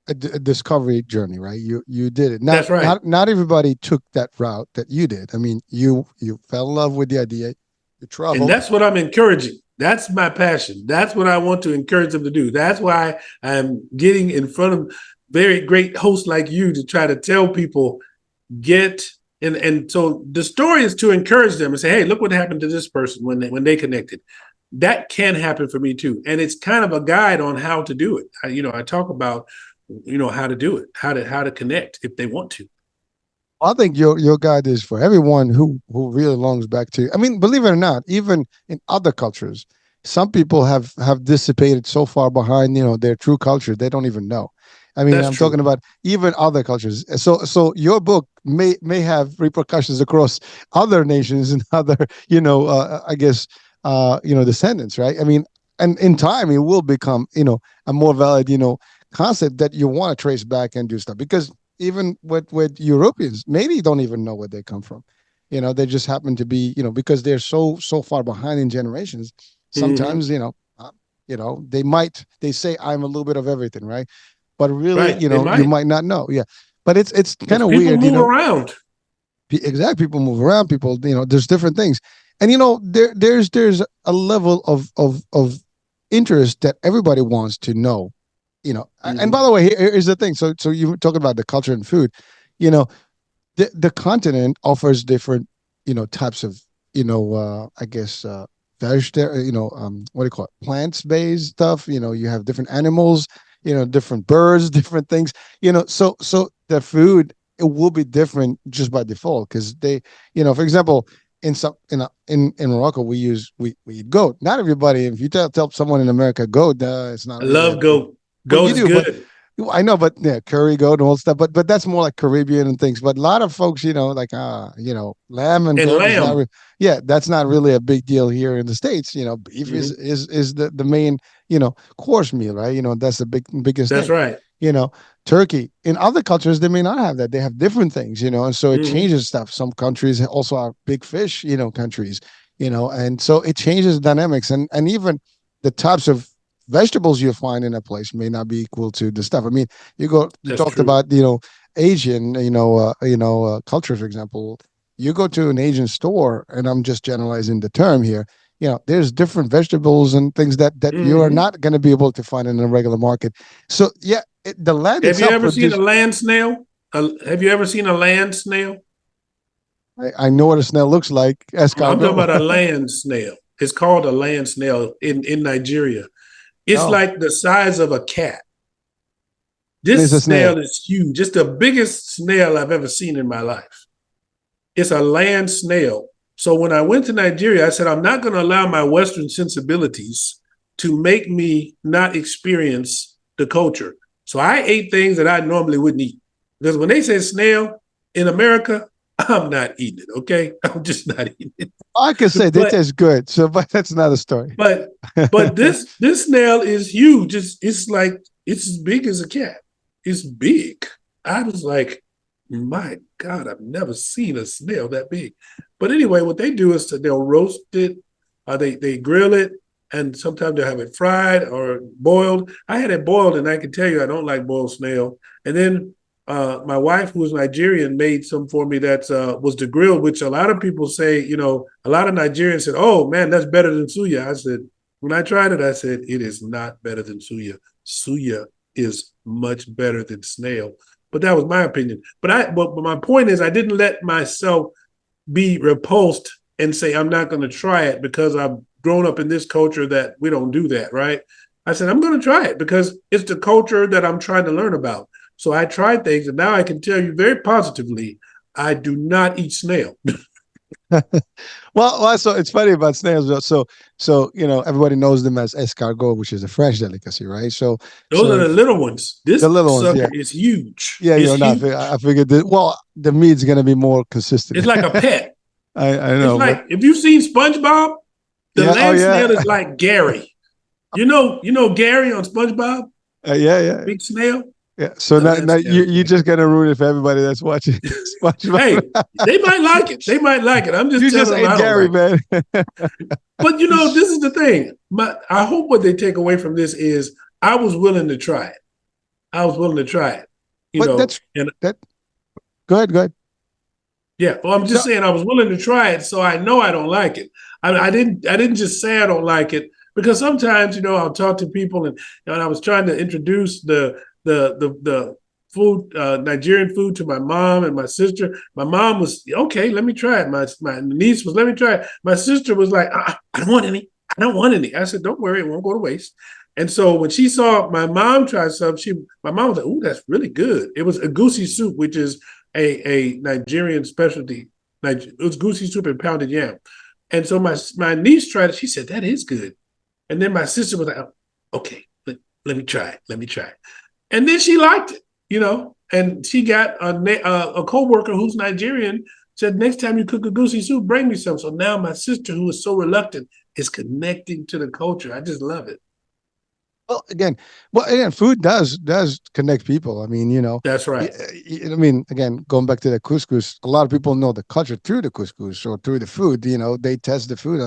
a discovery journey, right? You did it. Not That's right. not everybody took that route that you did. I mean, you fell in love with the idea. You And traveled. that's what I'm encouraging. That's my passion. That's what I want to encourage them to do. That's why I'm getting in front of very great hosts like you to try to tell people get and so the story is to encourage them and say, hey, look what happened to this person when they connected. That can happen for me too. And it's kind of a guide on how to do it. I talk about how to do it, how to connect if they want to. I think your guide is for everyone who really longs back to. I mean, believe it or not, even in other cultures, some people have dissipated so far behind, their true culture they don't even know. I mean, That's I'm talking true. about even other cultures. So your book may have repercussions across other nations and other, I guess, descendants, right? I mean, and in time it will become, a more valid, concept that you want to trace back and do stuff because even with Europeans, maybe don't even know where they come from. They just happen to be, because they're so far behind in generations. Mm-hmm. Sometimes, they say I'm a little bit of everything, right? But really, Right. They you might, might not know. Yeah, but it's kind because of people weird, move around. Exactly, people move around. People, there's different things, and there's a level of interest that everybody wants to know. And by Mm-hmm. the way, here's the thing. So you talk about the culture and food. You know, the continent offers different types of I guess what do you call it, plants based stuff. You have different animals, different birds, different things. So the food, it will be different just by default because they, for example, in Morocco we eat goat. Not everybody, if you tell someone in America goat, it's not I really love goat. well, Goat you is do, but good. I know, but yeah, curry goat and all stuff. But that's more like Caribbean and things. But a lot of folks, like lamb and And goat is not. lamb. Yeah, that's not really a big deal here in the states. Beef is Mm-hmm. is is the main course meal, right? That's the biggest That's thing. right. You know, Turkey. In other cultures, they may not have that. They have different things. And so it Mm-hmm. changes stuff. Some countries also are big fish. Countries. And so it changes dynamics and even the types of vegetables you find in a place may not be equal to the stuff. I mean, you That's talked true. about, Asian, culture, for example. You go to an Asian store, and I'm just generalizing the term here. There's different vegetables and things that you are Mm-hmm. not going to be able to find in a regular market. So yeah, the land Have you itself ever seen a produces. land snail? Have you ever seen a land snail? I know what a snail looks like. I'm talking Escargot. about a land snail. It's called a land snail in Nigeria. It's Oh, like the size of a cat. and it's a This snail. snail is huge. It's the biggest snail I've ever seen in my life. It's a land snail. So when I went to Nigeria, I said, I'm not going to allow my Western sensibilities to make me not experience the culture. So I ate things that I normally wouldn't eat. Because when they say snail in America, I'm not eating it. Okay. I'm just not eating it. I could say they But taste good. So, but that's another story. but but this snail is huge. It's like it's as big as a cat. It's big. I was like, my God, I've never seen a snail that big. But anyway, what they do is they'll roast it, they grill it, and sometimes they'll have it fried or boiled. I had it boiled, and I can tell you I don't like boiled snail. And then my wife, who was Nigerian, made some for me that was the grill, which a lot of people say, a lot of Nigerians said, "Oh man, that's better than suya." I said, when I tried it, I said, it is not better than suya. Suya is much better than snail. But that was my opinion. But my point is, I didn't let myself be repulsed and say I'm not going to try it because I've grown up in this culture that we don't do that, right? I said I'm going to try it because it's the culture that I'm trying to learn about. So I tried things, and now I can tell you very positively, I do not eat snail. Well, so it's funny about snails. So everybody knows them as escargot, which is a French delicacy, right? So, Those are so the little ones. the This little ones, sucker yeah, is huge. yeah, It's not. huge. I figured that. Well, the meat's gonna be more consistent. It's like a pet. I It's know, but like if you've seen SpongeBob, the yeah, oh land snail yeah, is like Gary. You know Gary on SpongeBob? Yeah, yeah, Big snail. yeah. So Oh, now that's kind of you funny. just gonna ruin it for everybody that's watching SpongeBob. Hey, they might like it. They might like it. I'm just You just telling them ate I don't Gary, like it. man. But this is the thing. I hope what they take away from this is I was willing to try it. I was willing to try it. But that's And that. Go ahead, go ahead. yeah, well, I'm just No, saying I was willing to try it, so I know I don't like it. I didn't. I didn't just say I don't like it because sometimes I'll talk to people and I was trying to introduce the food Nigerian food to my mom and my sister. My mom was okay. Let me try it. My niece was let me try it. My sister was like, I don't want any. I don't want any. I said, don't worry, it won't go to waste. And so when she saw my mom try something, my mom was like, "Ooh, that's really good." It was egusi soup, which is a Nigerian specialty. Like it was goosey soup and pounded yam. And so my niece tried it. She said, that is good. And then my sister was like, oh, okay, let me try it. Let me try it. And then she liked it. And she got a co-worker who's Nigerian said, next time you cook a goosey soup, bring me some. So now my sister, who is so reluctant, is connecting to the culture. I just love it. well, again, food does connect people. I mean, That's right. I mean, again, going back to the couscous, a lot of people know the culture through the couscous or through the food. They test the food.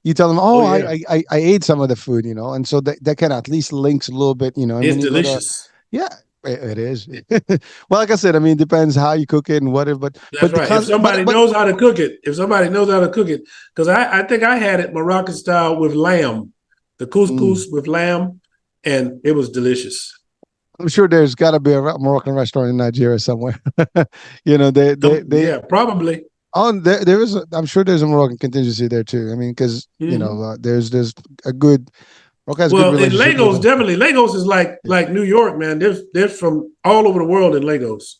You tell them, Oh, oh, yeah. I ate some of the food, and so that can at least links a little bit, and It's when you go to, delicious. yeah, it is. Well, like I said, I mean, depends how you cook it and whatever, That's but the right. If somebody but knows how to cook it, because I think I had it Moroccan style with lamb, the mm, couscous with lamb, and it was delicious. I'm sure there's got to be a Moroccan restaurant in Nigeria somewhere. They Yeah, probably. Oh, there is. I'm sure there's a Moroccan contingency there too. I mean, because Hmm. there's a good Morocco has a good Well, in relationship with Lagos, them. definitely Lagos is like Yeah. New York, man. There's from all over the world in Lagos.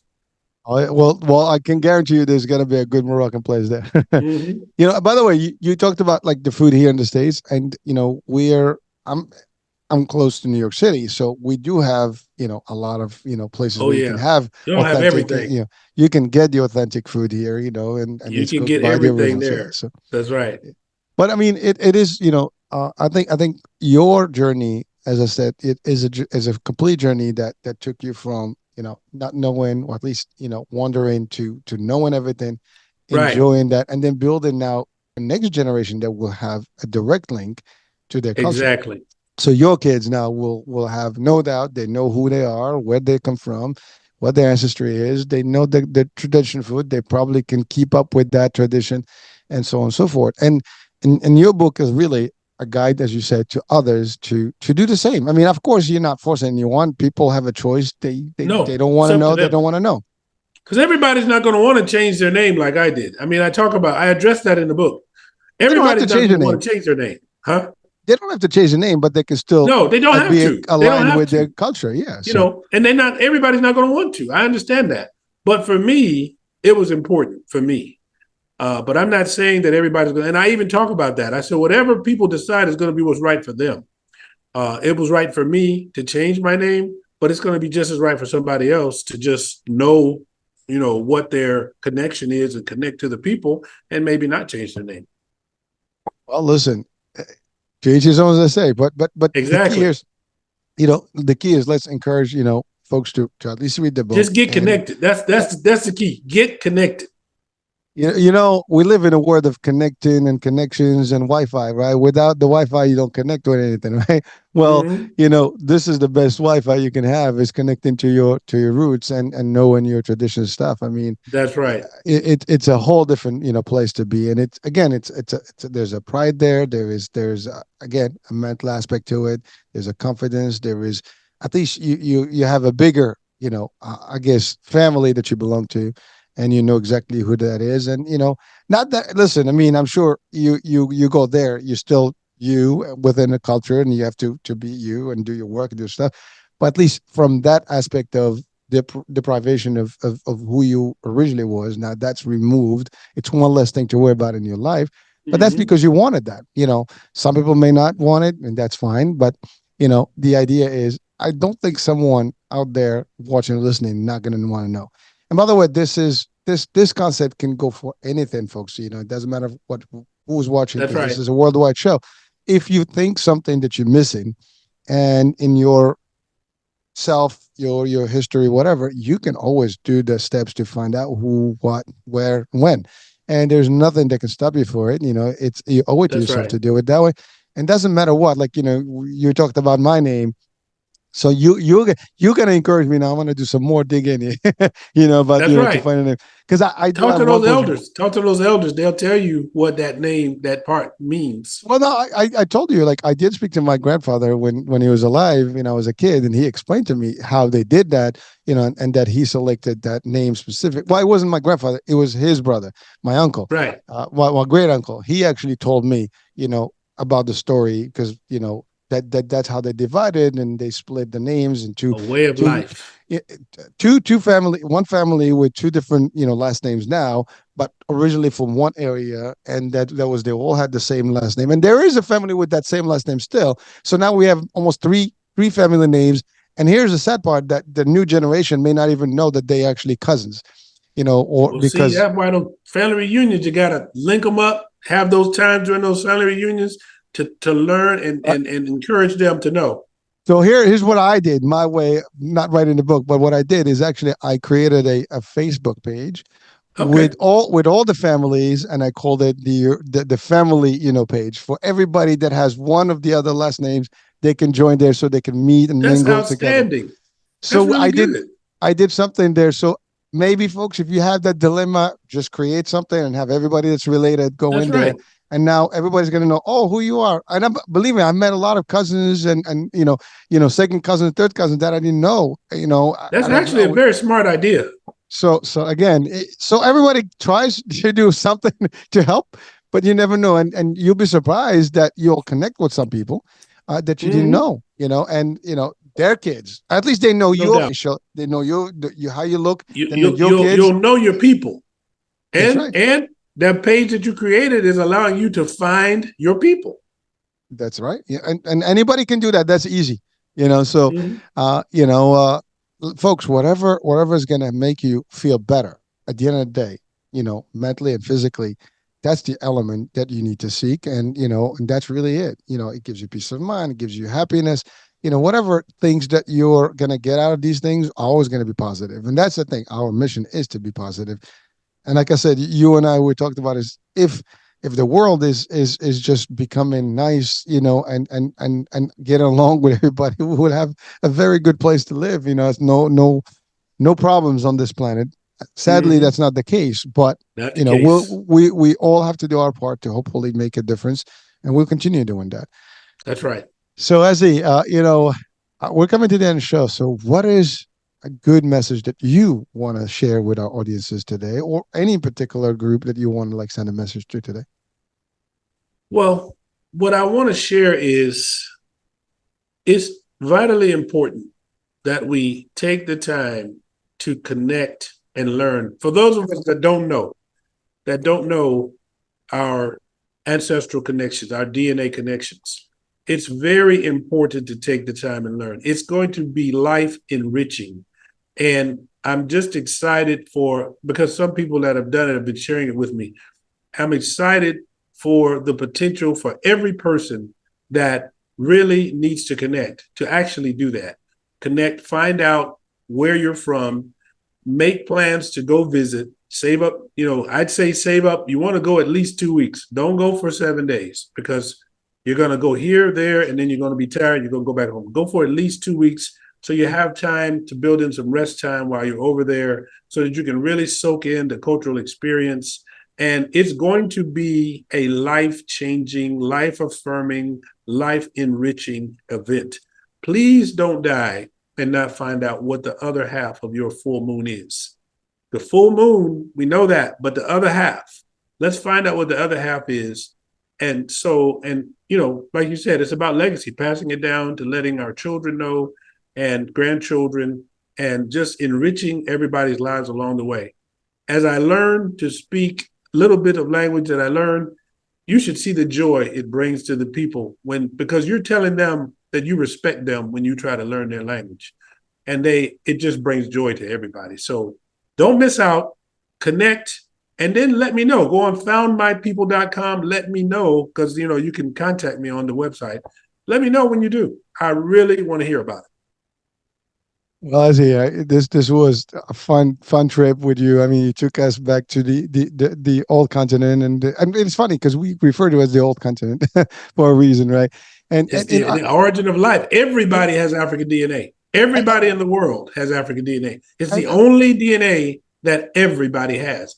Oh, yeah, well, I can guarantee you there's gonna be a good Moroccan place there. Hmm. By the way, you talked about like the food here in the States, and I'm I'm close to New York City, so we do have a lot of places Oh where you can yeah, have you don't have authentic. everything. You can get the authentic food here, and You it's can cooked get by the everything originals. Yeah, there. so That's right. but I mean, it is, I think your journey, as I said, it is a complete journey that took you from, not knowing, or at least, wondering to knowing everything, Right. enjoying that, and then building now a next generation that will have a direct link to their culture. Exactly. So your kids now will have no doubt, they know who they are, where they come from, what their ancestry is. They know the tradition food. They probably can keep up with that tradition, and so on and so forth. And your book is really a guide, as you said, to others to do the same. I mean, of course, you're not forcing anyone. People have a choice. They No, don't it's want to up to know. They them. don't want to know. Because everybody's not going to want to change their name like I did. I mean, I addressed that in the book. They don't have to Everybody's not change going their to name. want to change their name, huh? They don't have to change the name, but they can still No, they don't have be to. They don't aligned have with their to. culture. Yeah. So, And everybody's not going to want to. I understand that. But for me, it was important for me. But I'm not saying that everybody's going to, and I even talk about that. I said, whatever people decide is going to be what's right for them. It was right for me to change my name, but it's going to be just as right for somebody else to just know, what their connection is and connect to the people and maybe not change their name. well, listen, to each his own, as I say. But the key Exactly. is, let's encourage folks to at least read the book. Just get And connected. That's the key. Get connected. we live in a world of connecting and connections and Wi-Fi, right? Without the Wi-Fi, you don't connect with anything, right? Well, Mm-hmm. this is the best Wi-Fi you can have, is connecting to your roots and knowing your traditional stuff. I mean, That's right. it's a whole different place to be, and it's again there's a pride there. There's again a mental aspect to it. There's a confidence. There is, at least you have a bigger, I guess, family that you belong to, and you know exactly who that is. And not that, listen, I mean, I'm sure you go there, you're still you within a culture, and you have to be you and do your work and do stuff. But at least from that aspect of deprivation of who you originally was, now that's removed. It's one less thing to worry about in your life. But that's Mm-hmm. because you wanted that. Some people may not want it, and that's fine. But the idea is, I don't think someone out there watching or listening not going to want to know. And by the way, this concept can go for anything, folks. It doesn't matter who's watching, That's because this right. is a worldwide show. If you think something that you're missing, and in your self, your history, whatever, you can always do the steps to find out who, what, where, when. And there's nothing that can stop you for it. It's you owe it to That's yourself right. to do it that way. And doesn't matter what, like, you talked about my name. So you're gonna encourage me now. I'm gonna do some more digging, about That's to right. find a name, because I do Talk have to one those person. elders. Talk to those elders. They'll tell you what that name, that part means. Well, no, I told you, like, I did speak to my grandfather when he was alive, I was a kid, and he explained to me how they did that, and that he selected that name specific. Well, it wasn't my grandfather; it was his brother, my uncle, Right. my great uncle. He actually told me, about the story, because that's how they divided, and they split the names into A way of two, life. two family, one family with two different last names now, but originally from one area, and that was, they all had the same last name, and there is a family with that same last name still. So now we have almost three family names. And here's the sad part, that the new generation may not even know that they actually cousins, or Well, see, because that's why those family reunions, you got to link them up, have those times during those family reunions to learn and encourage them to know. so here's what I did my way, not writing the book, but what I did is actually I created a Facebook page Okay. with all the families, and I called it the family page for everybody that has one of the other last names. They can join there so they can meet and That's mingle together. outstanding. That's So really I did good. I did something there. So maybe, folks, if you have that dilemma, just create something and have everybody that's related go That's in there. right. And now everybody's gonna know, oh, who you are. And believe me, I met a lot of cousins and second cousins, third cousins that I didn't know. That's And actually a very smart idea. so again, so everybody tries to do something to help, but you never know, and you'll be surprised that you'll connect with some people that you didn't Hmm. know, and their kids. At least they know No your doubt. facial, they know you how you look, You, they know you'll, your you'll, kids. you'll know your people. That's And, right. and that page that you created is allowing you to find your people. That's right. Yeah, and anybody can do that. That's easy. So Mhm. uh, you know, uh, folks, whatever is gonna make you feel better at the end of the day, mentally and physically, that's the element that you need to seek, and that's really it. It gives you peace of mind, it gives you happiness. Whatever things that you're gonna get out of these things, are always gonna be positive, and that's the thing. Our mission is to be positive. And like I said, you and I, we talked about, is if the world is just becoming nice, and getting along with everybody, we would have a very good place to live. It's no problems on this planet. Sadly, Mm-hmm. that's not the case, but Not the case. we all have to do our part to hopefully make a difference, and we'll continue doing that. That's right. So, Ezzy, we're coming to the end of the show. So, what is a good message that you want to share with our audiences today, or any particular group that you want to, like, send a message to today? Well, what I want to share is it's vitally important that we take the time to connect and learn. For those of us that don't know our ancestral connections, our DNA connections, it's very important to take the time and learn. It's going to be life enriching. And I'm just excited because some people that have done it have been sharing it with me. I'm excited for the potential for every person that really needs to connect to actually do that. Connect, find out where you're from, make plans to go visit, save up. I'd say save up. You want to go at least 2 weeks. Don't go for 7 days because you're going to go here, there, and then you're going to be tired. You're going to go back home. Go for at least 2 weeks so you have time to build in some rest time while you're over there so that you can really soak in the cultural experience. And it's going to be a life changing, life affirming, life enriching event. Please don't die and not find out what the other half of your full moon is. The full moon, we know that, but the other half, let's find out what the other half is. Like you said, it's about legacy, passing it down to letting our children know and grandchildren and just enriching everybody's lives along the way. As I learn to speak a little bit of language that I learned, you should see the joy it brings to the people because you're telling them that you respect them when you try to learn their language. And it just brings joy to everybody. So don't miss out, connect, and then let me know. Go on foundmypeople.com. Let me know because you can contact me on the website. Let me know when you do. I really want to hear about it. Well, Izzy, this was a fun trip with you. I mean, you took us back to the old continent, and it's funny because we refer to it as the old continent for a reason, right? And It's and, and the origin of life. and, Everybody has African DNA. Everybody in the world has African DNA. It's the and only DNA that everybody has,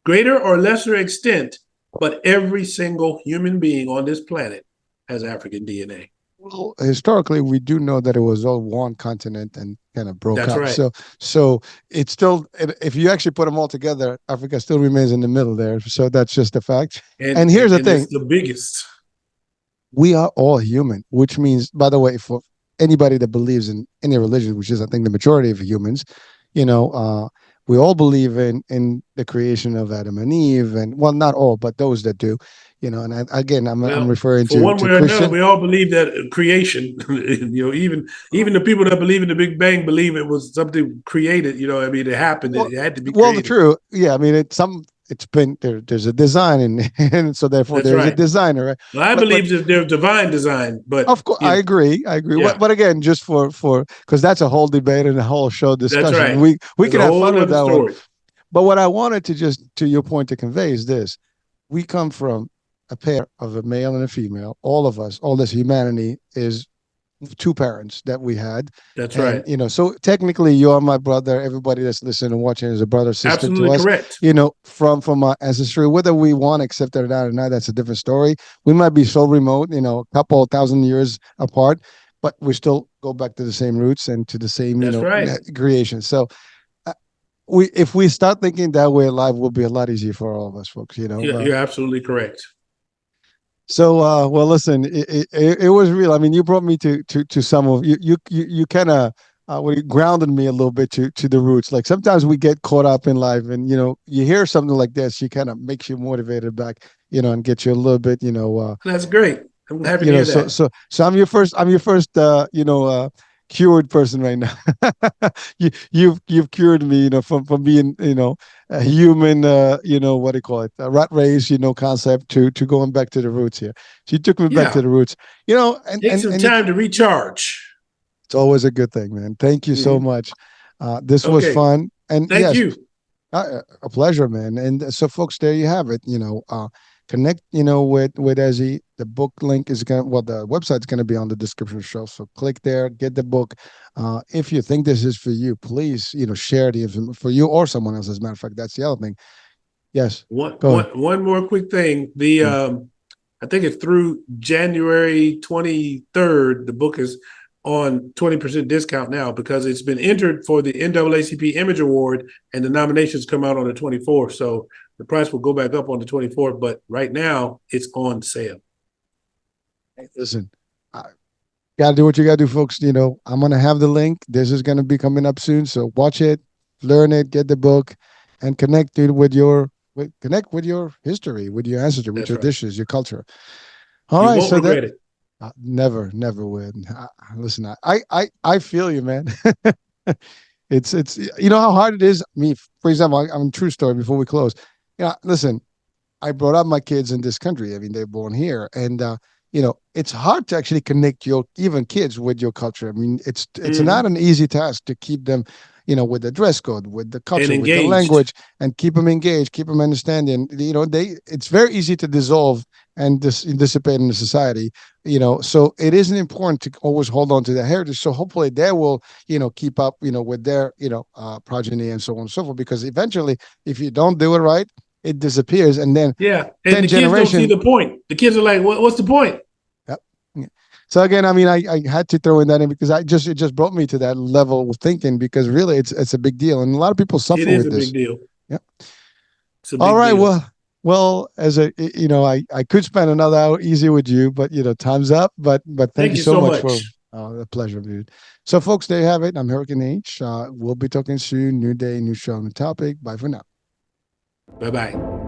greater or lesser extent, but every single human being on this planet has African DNA. well, historically, we do know that it was all one continent and kind of broke That's up. right. So it's still, if you actually put them all together, Africa still remains in the middle there. So that's just a fact. And, And here's and the and thing: it's the biggest. we are all human, which means, by the way, for anybody that believes in any religion, which is, I think, the majority of humans, you know, we all believe in the creation of Adam and Eve, and well, not all, but those that do, And again, I'm Well, referring for one to way or another, Christian. we all believe that creation. Even the people that believe in the Big Bang believe it was something created. I mean, it happened. Well, It had to be well, the created. true, yeah. I mean, it's been there. There's a design, and so therefore That's there's a right. designer, right? Well, I But believe that there's divine design, but of course, I agree. I agree. yeah, But again, just for because that's a whole debate and a whole show that's discussion. right. We That's can a have whole fun with nother that one. story. But what I wanted to just to your point to convey is this: we come from a pair of a male and a female. All of us, all this humanity is two parents that we had. That's And right. so technically you're my brother. Everybody that's listening and watching is a brother, sister to Absolutely us, correct. from our ancestry. Whether we want to accept it or not, that's a different story. We might be so remote, a couple thousand years apart, but we still go back to the same roots and to the same, That's right. creation. So uh, if we start thinking that way, life will be a lot easier for all of us, folks. You're absolutely correct. So, well, listen, it was real. I mean, you brought me to some of you kind of grounded me a little bit to the roots. Like sometimes we get caught up in life, and you hear something like this, you kind of makes you motivated back, and get you a little bit, That's great. I'm happy to hear so that. so so I'm your first cured person right now. You've cured me, from being, a human, what do you call it, a rat race, concept to going back to the roots here. So you took me back to Yeah. the roots, and Take and some and it's time to recharge. it's always a good thing, man. Thank you so Hmm. much. This was Okay. fun, and Thank yes, you. a pleasure, man. And so, folks, there you have it. Connect, with Ezzy. The book link is the website's gonna be on the description show. So click there, get the book. If you think this is for you, please, share the information for you or someone else. As a matter of fact, that's the other thing. Yes, One, go ahead. one, one more quick thing. The Yeah. I think it's through January 23rd. The book is on 20% discount now because it's been entered for the NAACP Image Award, and the nominations come out on the 24th. So the price will go back up on the 24th, but right now it's on sale. Hey, listen, gotta do what you gotta do, folks. I'm gonna have the link. This is gonna be coming up soon, so watch it, learn it, get the book, and connect with your history, with your ancestry, with That's your right. dishes, your culture. All You right, won't so that regret it. never would. Listen, I feel you, man. It's how hard it is. Me, for example, I'm a true story before we close. Listen, I brought up my kids in this country. I mean, they're born here, and it's hard to actually connect your even kids with your culture. I mean, it's not Hmm. an easy task to keep them, with the dress code, with the And culture, with the engaged. language, and keep them engaged, keep them understanding. It's very easy to dissolve and dissipate in the society. So it isn't important to always hold on to their heritage. So hopefully they will, keep up, with their, progeny and so on and so forth. Because eventually, if you don't do it right, it disappears, and then Yeah. And 10 the kids don't see generation. the point. The kids are like, what's the point? Yep. Yeah. So again, I mean, I had to throw in that in because it just brought me to that level of thinking, because really it's a big deal, and a lot of people It suffer is with a this. big deal. Yeah. It's a All big right. deal. Well, I could spend another hour easy with you, but time's up. But thank Thank you you so so much for much. a pleasure, dude. So folks, there you have it. I'm Hurricane H. We'll be talking soon. New day, new show, new topic. Bye for now. Bye bye.